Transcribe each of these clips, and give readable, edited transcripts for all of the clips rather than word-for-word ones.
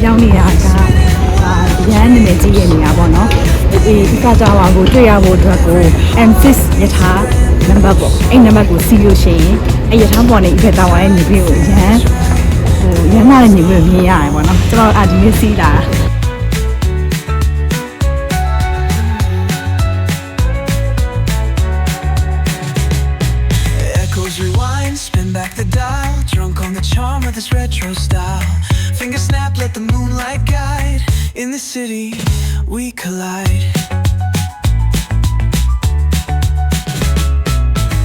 ရောက်နေတာကရန်နေနေကြည့်ရနေတာပေါ့နော်ဒီကကြောင်ဝါကိုတွေ့ရဖို့အတွက်ကို M6 ရထားနံပါတ်ပေါ့အဲ့နံပါတ်ကိုစီးလို့ရှိရင်အဲ့ရထားပေါ်နေဒီဘက်တောင်ဝါရဲ့ညီလေးကိုရန်လာတဲ့ညီလေးကိုမြင်ရတယ်ပေါ့နော်ကျွန်တော်ဒီနေ့စီးလာSpin back the dial, drunk on the charm of this retro style. Finger snap, let the moonlight guide. In the city, we collide.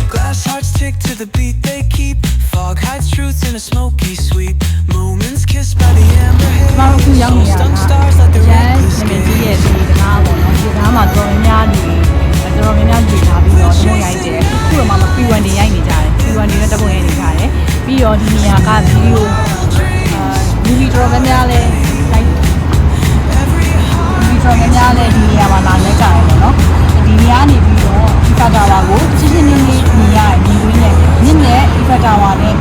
Glass hearts tick to the beat they keep. Fog hides truth in a smoky sweep. Moments kissed by the amber haze. Soul stung stars like the reckless gaze. တော်တော်များများကြည့်ထားပြီးတော့တပုံရိုက်တယ်ခုတော့မှမပြီးဝင်နေရိုက်နေကြတယ်ပြီးဝင်နေတဲ့တပုံရိုက်နေကြတယ်ပြီးတော့ဒီနေရာကဗီဒီယိုမူဗီတော်များများလဲလိုက်မူဗီတော်များများလဲဒီနေရာမှာလာလဲကြတယ်ပေါ့နော်ဒီနေရာနေပြီးတော့ဒီဖတ်တာဝါကိုချင်းချင်းလေးလေးမြင်ရတယ်မြင်ရင်းနဲ့မြင့်နဲ့ဒီဖတ်တာဝါနဲ့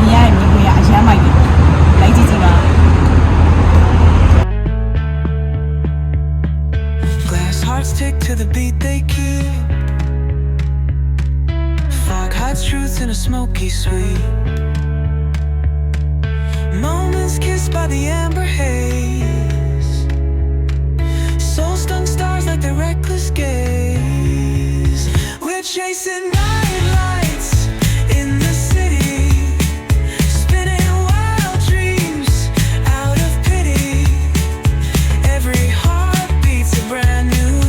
မြင်ရရင်မြင်ခွင့်ရအရမ်းမိုက်တယ်လိုက်ကြည့်ကြည့်ပါHearts tick to the beat they keep. Fog hides truth in a smoky sweep. Moments kissed by the amber haze. Soul stung stars like their reckless gaze. We're chasing night lights in the city. Spinning wild dreams out of pity. Every heart beats a brand new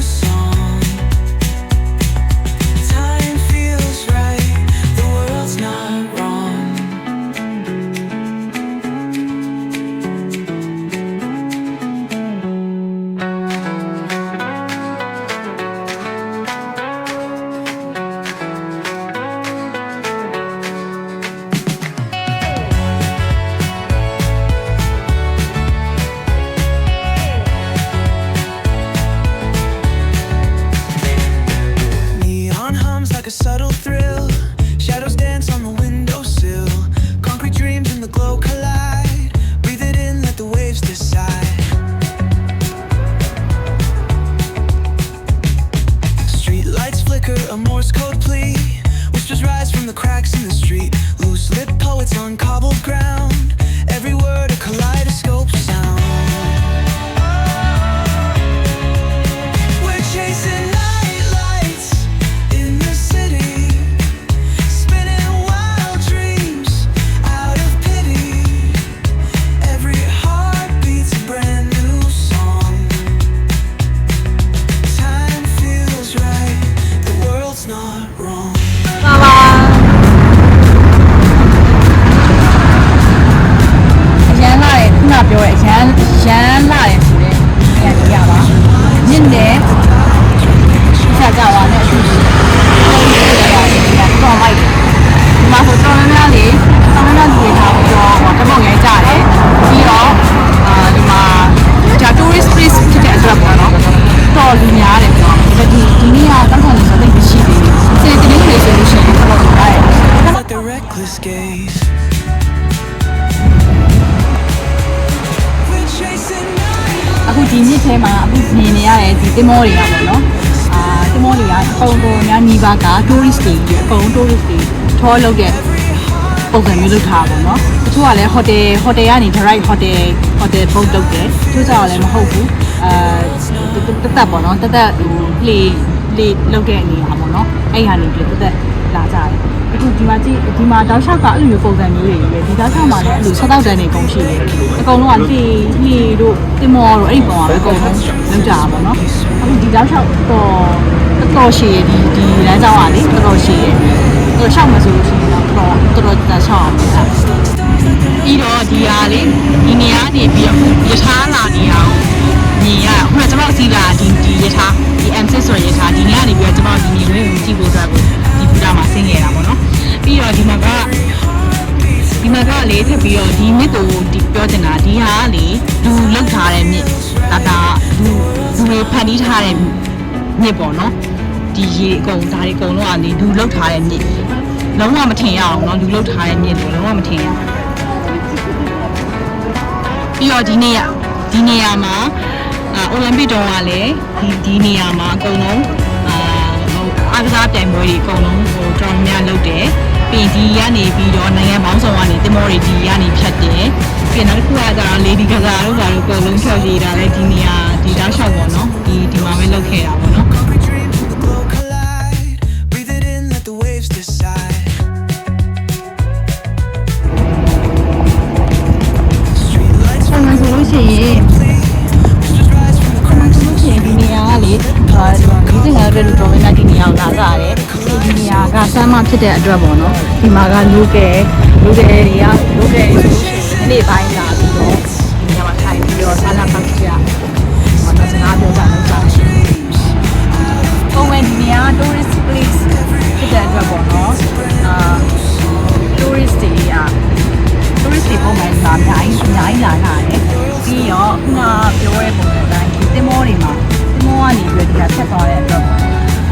a subtle thrill. Shadows dance on the windowsill. Concrete dreams in the glow collide. Breathe it in, let the waves decide. Street lights flicker, a Morse code plea. Whispers rise from the cracks in the street. Loose lit poets on cobbled ground. Every word a kaleidoscope sound. We're chasingပြောရရန်လာတယ်ဆိုတဲ့နေရာကြီးရပါမြင့်တယ်ဆက်ကြပါနဲ့အထူးကြီးတော့မိုက်ဒီမှာဆိုတော်များများလေးတော်များများလူတွေထားပြီးတော့တပုတ်ရိုက်ကြတယ်ပြီးတော့ဒီမှာဒါ tourist place ဖြစ်တဲ့အတွက်ပေါ့နော်တော်လူများတယ်ပေါ့ဒီနေ့ကတောက်ခံနေဆိုသိမရှိသေးဘူးစနေနေ့လေးဆိုလို့ရှိရင်တော့ရတယ် The reckless gazeအခုဒီမြစ်ထဲမှာအခုမြင်နေရတဲ့ဒီတင်မောတွေကပေါ့နော်တင်မောတွေကအကုန်လုံးများနီးပါးက tourist တွေအကုန် tourist တွေထောလုပ်တဲ့ပုံစံမျိုးလုပ်ထားပါတော့တချို့ကလည်း hotel ကနေ direct hotel book လုပ်တယ်တချို့ကျတော့လည်းမဟုတ်ဘူးတက်ပေါ့နော်တက်လေလုပ်တဲ့အနေအားပေါ့နော်အဲ့ဟာနေပြီးတက်လာကြတယ်အခုဒီမှာကြည့်ဒီမှာတောက်လျှောက်ကအဲ့လိုမျိုးပုံစံမျိုးတွေပဲဒီတောက်လျှောက်မှာလည်းအဲ့လို6တောက်တန်းတွေကုန်ရှိတယ်အကုန်လုံးကလှေတို့တင်မောတို့အဲ့ဒီပုံကပဲအကုန်လုံးလောက်ကြတာပေါ့နော်အခုဒီတောက်လျှောက်တော်ရှည်ဒီလမ်းကြောင်းကလေတော်ရှည်တော်လျှောက်မဆိုလို့ရှိရင်တော့တော်လျှောက်အောင်ပြီးတော့ဒီဟာလေဒီနေရာနေပြီးတော့ရထားလာနေအောင်မြင်ရခုနကကျွန်တော်စီးလာဒီရထားဒီ M6 ဆိုရထားဒီနေရာနေပြီးတော့ကျွန်တော်ဒီနေလေးကိုကြည့်ဖို့အတွက်ကိုဒီပူတာမှာဆင်းခဲ့တာပေါ့နော်ပြီးတော့ဒီမှာကလေထပ်ပြီးတော့ဒီမြစ်ကိုဒီပြောချင်တာဒီဟာကလေလူလောက်ထားတဲ့မြစ်ဒါလူတွေဖန်တီးထားတဲ့မြစ်ပေါ့နော်ဒီရေအကုန်ဒါတွေအကုန်လုံးကနေလူလောက်ထားတဲ့မြစ်လုံးဝမထင်ရအောင်နော်လူလောက်ထားတဲ့မြစ်တွေလုံးဝမထင်ရအောင် ပြီးတော့ဒီနေရာမှာအိုလံပစ်တုန်းကလည်းဒီနေရာမှာအကုန်လုံးအားကစားပြိုင်ပွဲတွေအကုန်လုံးတော်များလုပ်တယ်ပြီးဒီကနေပြီးတော့နိုင်ငံပေါင်းစုံကနေတင်မောတွေဒီကနေဖြတ်တယ်ပြီးနောက်တစ်ခုကကျတော့ Lady Gaga တို့ဘာလို့အကုန်လုံးဖြတ်ရတာလဲဒီနေရာဒီတောက်လျှောက်ပေါ့နော်ဒီမှာပဲလုပ်ခဲ့တာပေါ့နော် ဆိုလို့ရှိရင်ဒီနေရာကလေဒီစင်ကတော့လူတော်များများဒီနေရာကိုလာကြတယ်ဒီနေရာကဆမ်းမဖြစ်တဲ့အတွက်ပေါ့နော်ဒီမှာကlocal တွေကနေ့ပိုင်းလာပြီးတော့ဒီနေရာမှာထိုင်ပြီးတော့ဆန္ဒဖောက်ကြမတော်စကားပြောကြလို့ကြာပုံမှန်ဒီနေရာက tourist place ဖြစ်တဲ့အတွက်ပေါ့နော်tourist တွေပုံမှန်လာအများကြီးလာတာတယ်ပြီးတော့ခုနပြောရဲပုံစံတိုင်းဒီတင်မောကနေပြီးဒီကဆက်သွားတဲ့အတွက်ပေါ့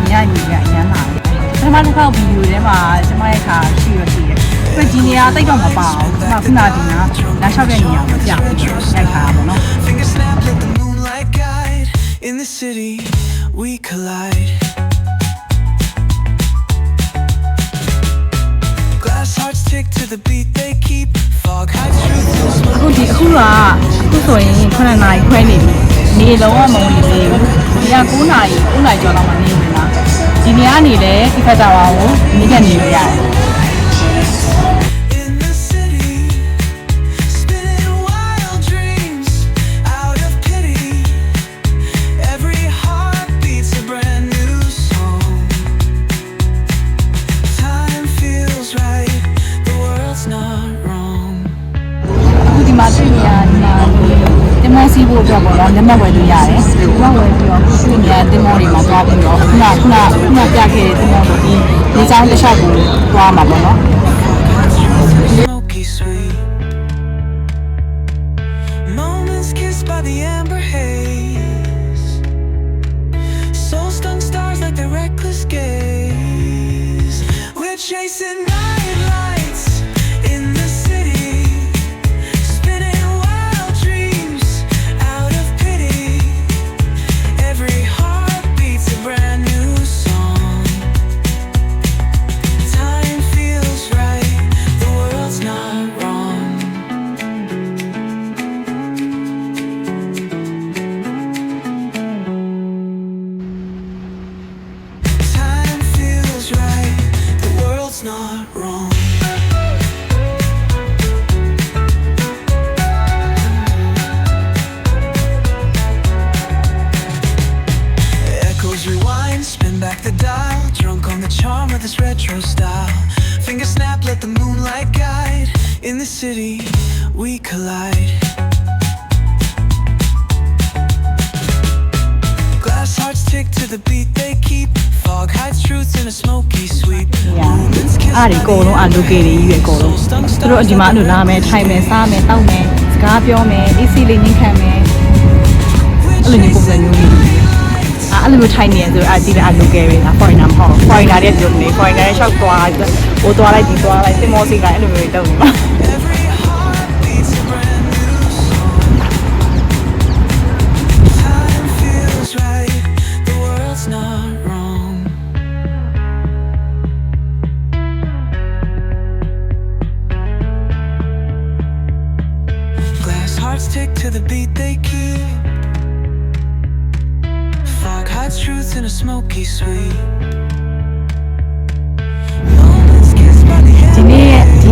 ညညီကအရန်လာတယ်ပထမတစ်ခေါက်ဗီဒီယိုထဲမှာကျွန်မရဲ့ခါရှိရရှိတယ်ပြဒီနေရာတိတ်တော့မပါအောင်ကျွန်မခုနဒီနာလာလျှောက်တဲ့နေရာကိုကြာပြီးရိုက်ခါပါတော့ In the city we collide Glass hearts tick to the beat they keep fog hides truth အခုဆိုရင်9နာရီခွဲနေပြီနေလုံးဝမဝင်သေးဘူးဒီက9နာရီကျော်လောက်မှနေနေတာဒီနေရာနေလဲဒီဖက်တာဝါကိုနေခဲ့နေရတယ် In the city spinning wild dreams out of pity every heart beats a brand new song Time feels right the world's not wrong အခုဒီမှာတွေ့နေရတာတင်မောစီးဖို့အတွက်ပေါ့နော်လက်မှတ်ဝယ်လို့ရတယ်။လက်မှတ်ဝယ်ပြီးတော့ခုနေရတင်မောတွေမှာသွားပြီးတော့ခုနပြခဲ့တဲ့တင်မောတို့ဒီကြောင်းတစ်လျှောက်ကိုသွားမှာပေါ့နော်။ Smoky sweet moments kissed by the amber haze soul stung stars like their reckless gaze we're chasing night lights in the city spinning wild dreams out of pity every heart beats a brand new song time feels right the world's not wrong time feels right the world's not wrong Echoes rewind, spin back the dial Drunk on the charm of this retro style Finger snap, let the moonlight guide In the city, we collide Glass hearts tick to the beat they keep Fog hides truth in a smoky sweet Moments kiss အားဒီအကုန်လုံးအလုပ်ကြီးတွေကြီးပဲအကုန်လုံးသူတို့ဒီမှာအဲ့လိုလာမယ်ထိုင်မယ်စားမယ်တောက်မယ်စကားပြောမယ်အေးစီလေးညှိခံမယ်အဲ့လိုမျိုးပုံစံမျိုးကြီးအဲ့လိုမျိုးထိုင်နေရဆိုအဲ့ဒီလည်းအလုပ်ကြီးတွေလား foreigner မဟုတ် foreigner တဲ့ဒီလိုနေ foreigner တဲ့ရှောက်သွားဟိုသွားလိုက်ဒီသွားလိုက်တင်မောစီလိုက်အဲ့လိုမျိုးတွေတုံးနေမှာ Every heart beats a brand new song Time feels right, the world's not wrong Glass hearts tick to the beat they keep Fog hides truth in a smoky sweet Moments kissed by the ဒီ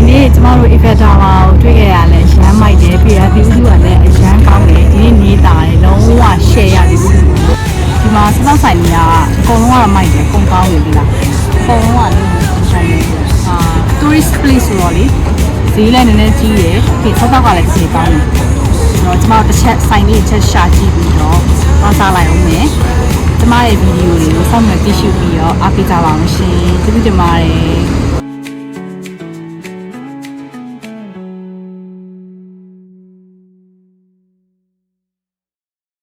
နေ့ကျမတို့ effect tower ကိုတွေ့ခဲ့ရလဲရမ်းမိုက်တယ်ပြီးတော့ view ကလည်းအရမ်းကောင်းတယ်ဒီနေ့နေတာတယ်လုံးဝ share ရတယ်ဒီမှာစတော့ဆိုင်ကြီးကအကုန်လုံးကမိုက်တယ်အကုန်ကောင်းတယ်ဒီလားအကုန်လုံးကလည်းဆိုင်နေtourist place ဆိုတော့လေဈေးလည်းနည်းနည်းကြီးရယ်ပြီးဆောက်ကလည်းတစ်ချိန်ကောင်းတယ်တော့ကျမတို့တစ်ချက်ဆိုင်လေးတစ်ချက်ရှာကြည့်ပြီးတော့သွားစားလိုက်အောင်မယ်ကျမရဲ့ဗီဒီယိုတွေကိုစောင့်မျှော်ကြည့်ရှုပြီးတော့အားပေးကြပါအောင်ရှင်ကျေးဇူးတင်ပါတယ်